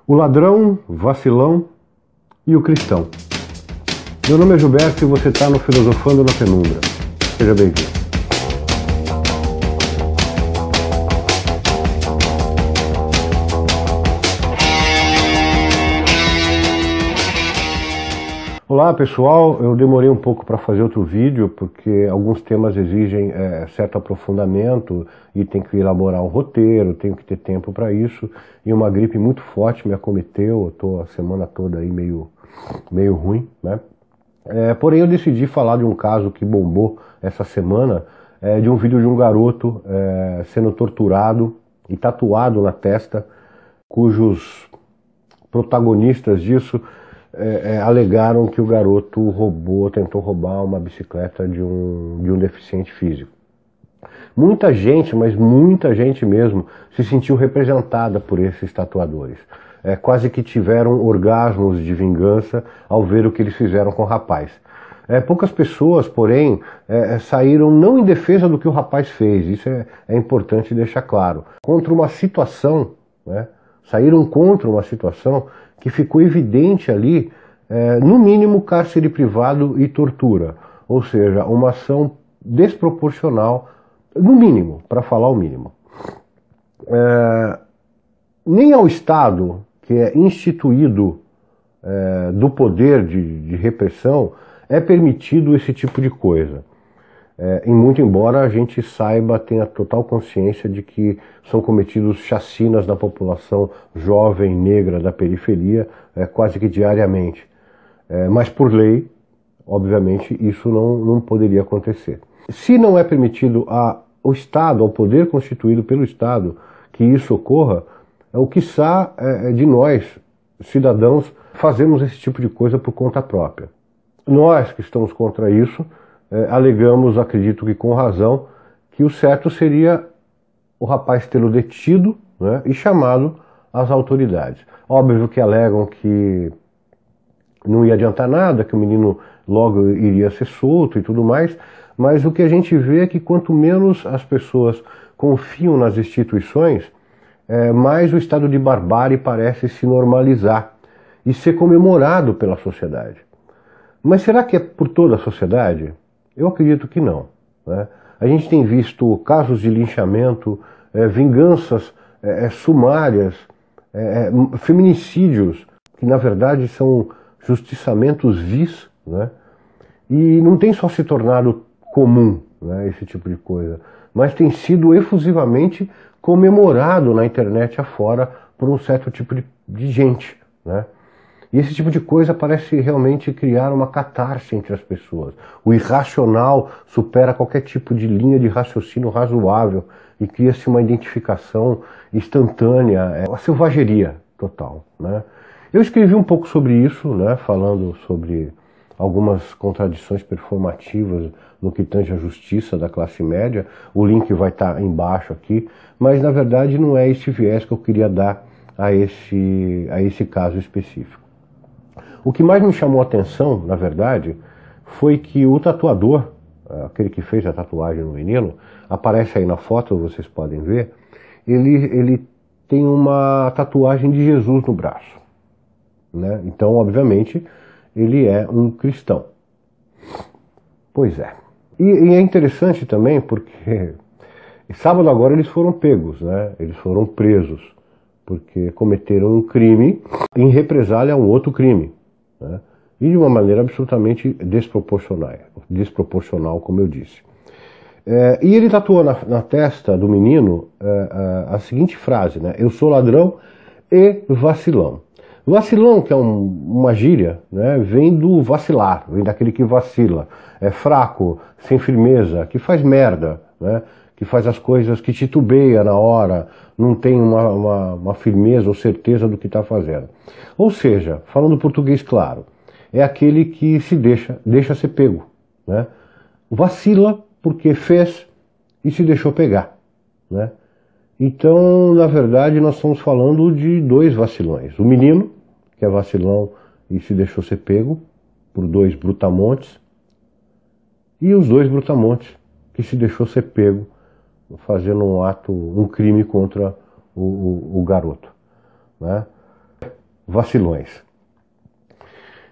O ladrão, vacilão e o cristão. Meu nome é Gilberto e você está no Filosofando na Penumbra. Seja bem-vindo. Olá pessoal, eu demorei um pouco para fazer outro vídeo porque alguns temas exigem certo aprofundamento e tem que elaborar um roteiro, tenho que ter tempo para isso, e uma gripe muito forte me acometeu, eu estou a semana toda aí meio ruim, né? Porém eu decidi falar de um caso que bombou essa semana, de um vídeo de um garoto sendo torturado e tatuado na testa, cujos protagonistas disso alegaram que o garoto tentou roubar uma bicicleta de um deficiente físico. Muita gente, mas muita gente mesmo, se sentiu representada por esses tatuadores. Quase que tiveram orgasmos de vingança ao ver o que eles fizeram com o rapaz. Poucas pessoas, porém, saíram não em defesa do que o rapaz fez, isso é importante deixar claro, contra uma situação, né? Saíram contra uma situação que ficou evidente ali, no mínimo cárcere privado e tortura, ou seja, uma ação desproporcional, no mínimo, para falar o mínimo. Nem ao Estado, que é instituído do poder de repressão, é permitido esse tipo de coisa. Muito embora a gente saiba, tenha total consciência de que são cometidos chacinas na população jovem, negra, da periferia, quase que diariamente. Mas por lei, obviamente, isso não poderia acontecer. Se não é permitido ao Estado, ao poder constituído pelo Estado, que isso ocorra, o quiçá de nós, cidadãos, fazemos esse tipo de coisa por conta própria. Nós que estamos contra isso, alegamos, acredito que com razão, que o certo seria o rapaz tê-lo detido, né, e chamado às autoridades. Óbvio que alegam que não ia adiantar nada, que o menino logo iria ser solto e tudo mais, mas o que a gente vê é que quanto menos as pessoas confiam nas instituições, mais o estado de barbárie parece se normalizar e ser comemorado pela sociedade. Mas será que é por toda a sociedade? Eu acredito que não, né? A gente tem visto casos de linchamento, vinganças sumárias, feminicídios, que na verdade são justiçamentos vis, né? E não tem só se tornado comum, né, esse tipo de coisa, mas tem sido efusivamente comemorado na internet afora por um certo tipo de gente, né? E esse tipo de coisa parece realmente criar uma catarse entre as pessoas. O irracional supera qualquer tipo de linha de raciocínio razoável e cria-se uma identificação instantânea, uma selvageria total, né? Eu escrevi um pouco sobre isso, né, falando sobre algumas contradições performativas no que tange à justiça da classe média. O link vai estar embaixo aqui, mas na verdade não é esse viés que eu queria dar a esse caso específico. O que mais me chamou a atenção, na verdade, foi que o tatuador, aquele que fez a tatuagem no menino, aparece aí na foto, vocês podem ver, ele tem uma tatuagem de Jesus no braço, né? Então, obviamente, ele é um cristão. Pois é. E é interessante também porque sábado agora eles foram pegos, né? Eles foram presos, porque cometeram um crime em represália a um outro crime, né? E de uma maneira absolutamente desproporcional, como eu disse. E ele tatuou na testa do menino a seguinte frase, né? Eu sou ladrão e vacilão. Vacilão, que é uma gíria, né, vem do vacilar, vem daquele que vacila, é fraco, sem firmeza, que faz merda, né, que faz as coisas, que titubeia na hora, não tem uma firmeza ou certeza do que está fazendo. Ou seja, falando português claro, é aquele que se deixa ser pego, né? Vacila porque fez e se deixou pegar, né? Então, na verdade, nós estamos falando de dois vacilões. O menino, que é vacilão e se deixou ser pego por dois brutamontes, e os dois brutamontes, que se deixou ser pego fazendo um crime contra o garoto, né? vacilões.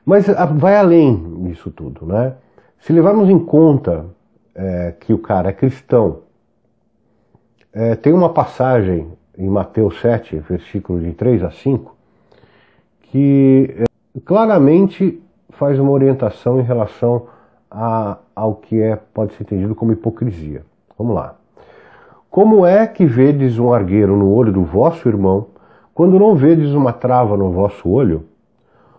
Mas vai além disso tudo, né? Se levarmos em conta que o cara é cristão, tem uma passagem em Mateus 7, versículos de 3 a 5, que claramente faz uma orientação em relação ao que pode ser entendido como hipocrisia. Vamos lá. Como é que vedes um argueiro no olho do vosso irmão, quando não vedes uma trava no vosso olho?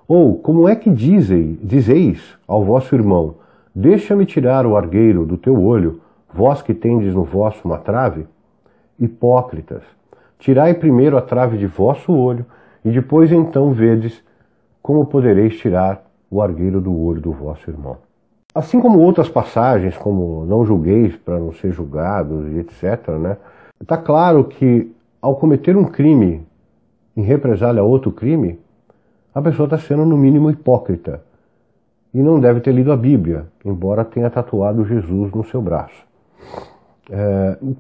Ou como é que dizeis ao vosso irmão, deixa-me tirar o argueiro do teu olho, vós que tendes no vosso uma trave? Hipócritas, tirai primeiro a trave de vosso olho, e depois então vedes como podereis tirar o argueiro do olho do vosso irmão. Assim como outras passagens, como não julgueis para não ser julgados e etc., né? Está claro que ao cometer um crime em represália a outro crime, a pessoa está sendo no mínimo hipócrita e não deve ter lido a Bíblia, embora tenha tatuado Jesus no seu braço.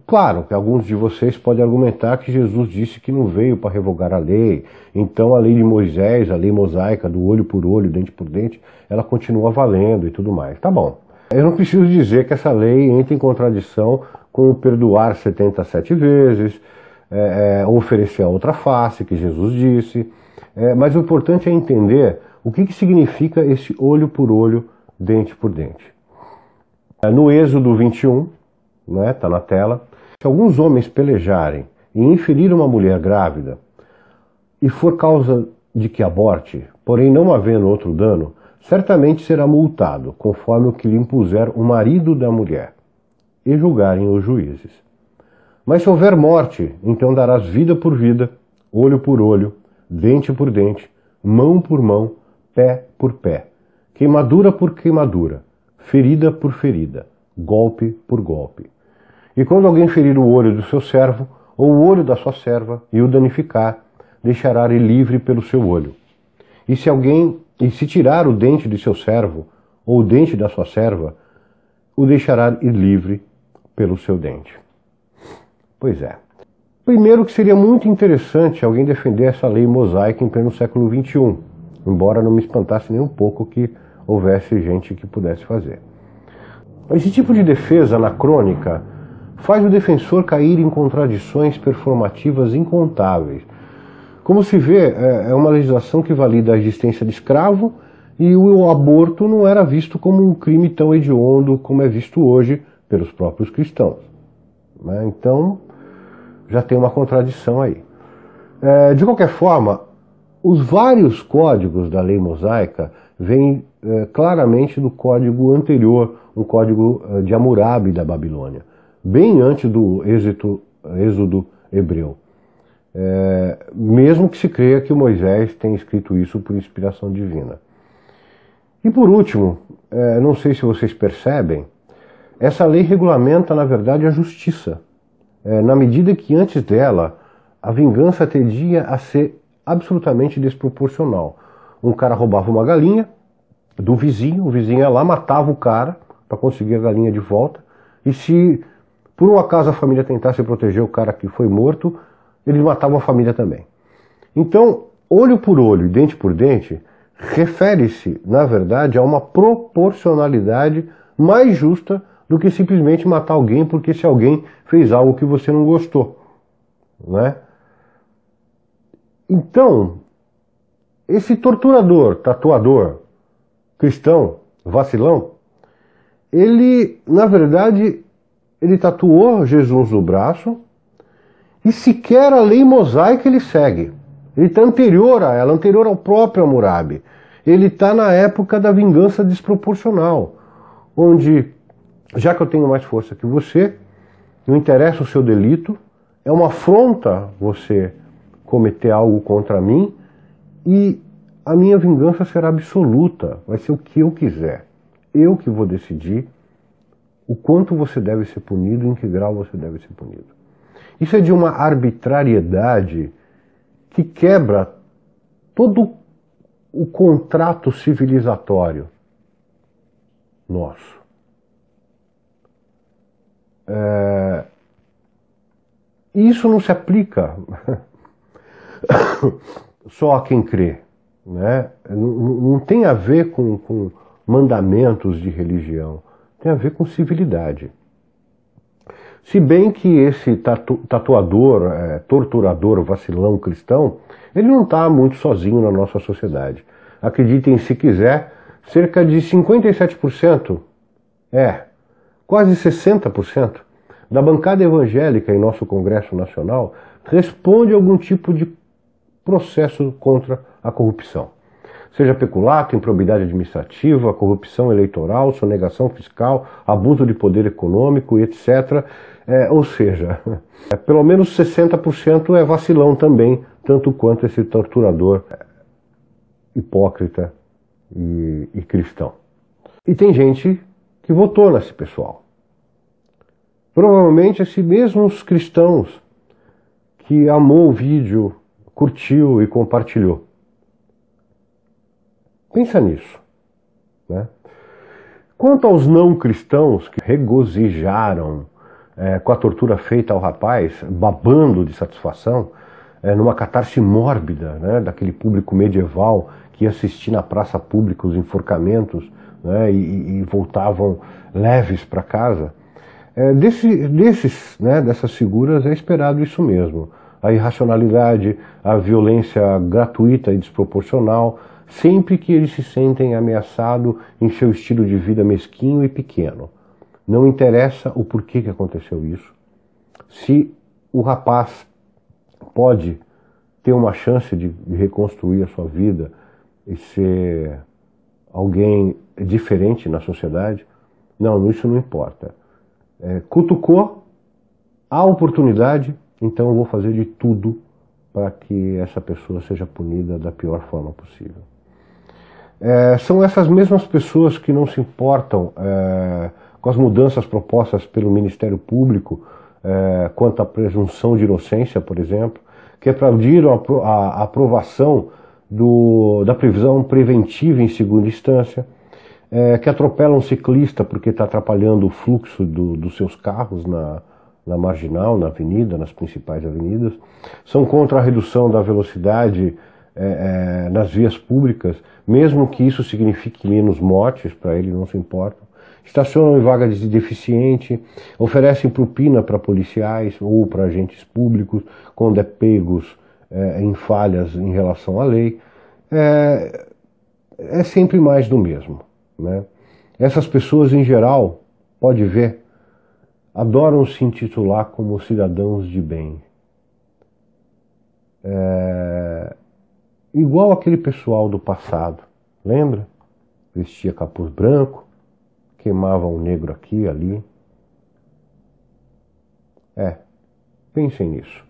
Claro que alguns de vocês podem argumentar que Jesus disse que não veio para revogar a lei, então a lei de Moisés, a lei mosaica do olho por olho, dente por dente, ela continua valendo e tudo mais. Tá bom. Eu não preciso dizer que essa lei entra em contradição com o perdoar 77 vezes, oferecer a outra face, que Jesus disse, mas o importante é entender o que significa esse olho por olho, dente por dente. No Êxodo 21, tá na tela, se alguns homens pelejarem e inferir uma mulher grávida, e for causa de que aborte, porém não havendo outro dano, certamente será multado, conforme o que lhe impuser o marido da mulher, e julgarem os juízes. Mas se houver morte, então darás vida por vida, olho por olho, dente por dente, mão por mão, pé por pé, queimadura por queimadura, ferida por ferida, golpe por golpe. E quando alguém ferir o olho do seu servo, ou o olho da sua serva, e o danificar, deixará ele livre pelo seu olho. E se tirar o dente de seu servo, ou o dente da sua serva, o deixará ir livre pelo seu dente. Pois é. Primeiro que seria muito interessante alguém defender essa lei mosaica em pleno século XXI, embora não me espantasse nem um pouco que houvesse gente que pudesse fazer. Esse tipo de defesa anacrônica faz o defensor cair em contradições performativas incontáveis. Como se vê, é uma legislação que valida a existência de escravo e o aborto não era visto como um crime tão hediondo como é visto hoje pelos próprios cristãos. Então, já tem uma contradição aí. De qualquer forma, os vários códigos da lei mosaica vêm claramente do código anterior, um código de Hammurabi da Babilônia, bem antes do êxodo hebreu. Mesmo que se creia que Moisés tenha escrito isso por inspiração divina. E por último, não sei se vocês percebem, essa lei regulamenta, na verdade, a justiça, na medida que antes dela, a vingança tendia a ser absolutamente desproporcional. Um cara roubava uma galinha do vizinho, o vizinho ia lá, matava o cara para conseguir a galinha de volta, e se por um acaso a família tentasse proteger o cara que foi morto, eles matavam a família também. Então, olho por olho e dente por dente refere-se, na verdade, a uma proporcionalidade mais justa do que simplesmente matar alguém porque esse alguém fez algo que você não gostou, né? Então, esse torturador, tatuador, cristão, vacilão, ele, na verdade, ele tatuou Jesus no braço e sequer a lei mosaica ele segue. Ele está anterior a ela, anterior ao próprio Hammurabi. Ele está na época da vingança desproporcional, onde, já que eu tenho mais força que você, não interessa o seu delito, é uma afronta você cometer algo contra mim e a minha vingança será absoluta, vai ser o que eu quiser. Eu que vou decidir o quanto você deve ser punido e em que grau você deve ser punido. Isso é de uma arbitrariedade que quebra todo o contrato civilizatório nosso. Isso não se aplica só a quem crê. né? Não tem a ver com mandamentos de religião, tem a ver com civilidade. Se bem que esse tatuador, torturador, vacilão cristão, ele não está muito sozinho na nossa sociedade. Acreditem se quiser, cerca de 57%, quase 60% da bancada evangélica em nosso Congresso Nacional responde a algum tipo de processo contra a corrupção. Seja peculato, improbidade administrativa, corrupção eleitoral, sonegação fiscal, abuso de poder econômico, etc. Ou seja, pelo menos 60% é vacilão também, tanto quanto esse torturador hipócrita e cristão. E tem gente que votou nesse pessoal. Provavelmente esses mesmos cristãos que amou o vídeo, curtiu e compartilhou. Pensa nisso, né? Quanto aos não cristãos que regozijaram com a tortura feita ao rapaz, babando de satisfação, numa catarse mórbida, né, daquele público medieval que ia assistir na praça pública os enforcamentos, né, e voltavam leves para casa, dessas figuras é esperado isso mesmo. A irracionalidade, a violência gratuita e desproporcional, sempre que eles se sentem ameaçados em seu estilo de vida mesquinho e pequeno. Não interessa o porquê que aconteceu isso. Se o rapaz pode ter uma chance de reconstruir a sua vida e ser alguém diferente na sociedade, não, isso não importa. Cutucou a oportunidade, então eu vou fazer de tudo para que essa pessoa seja punida da pior forma possível. São essas mesmas pessoas que não se importam com as mudanças propostas pelo Ministério Público quanto à presunção de inocência, por exemplo, que aplaudiram a aprovação da prisão preventiva em segunda instância, que atropelam um ciclista porque está atrapalhando o fluxo dos seus carros na marginal, na avenida, nas principais avenidas, são contra a redução da velocidade nas vias públicas, mesmo que isso signifique menos mortes, para ele não se importam, estacionam em vagas de deficiente, oferecem propina para policiais ou para agentes públicos quando pegos em falhas em relação à lei. É sempre mais do mesmo, né? Essas pessoas, em geral, pode ver, adoram se intitular como cidadãos de bem. Igual aquele pessoal do passado, lembra? Vestia capuz branco, queimava um negro aqui e ali. Pensem nisso.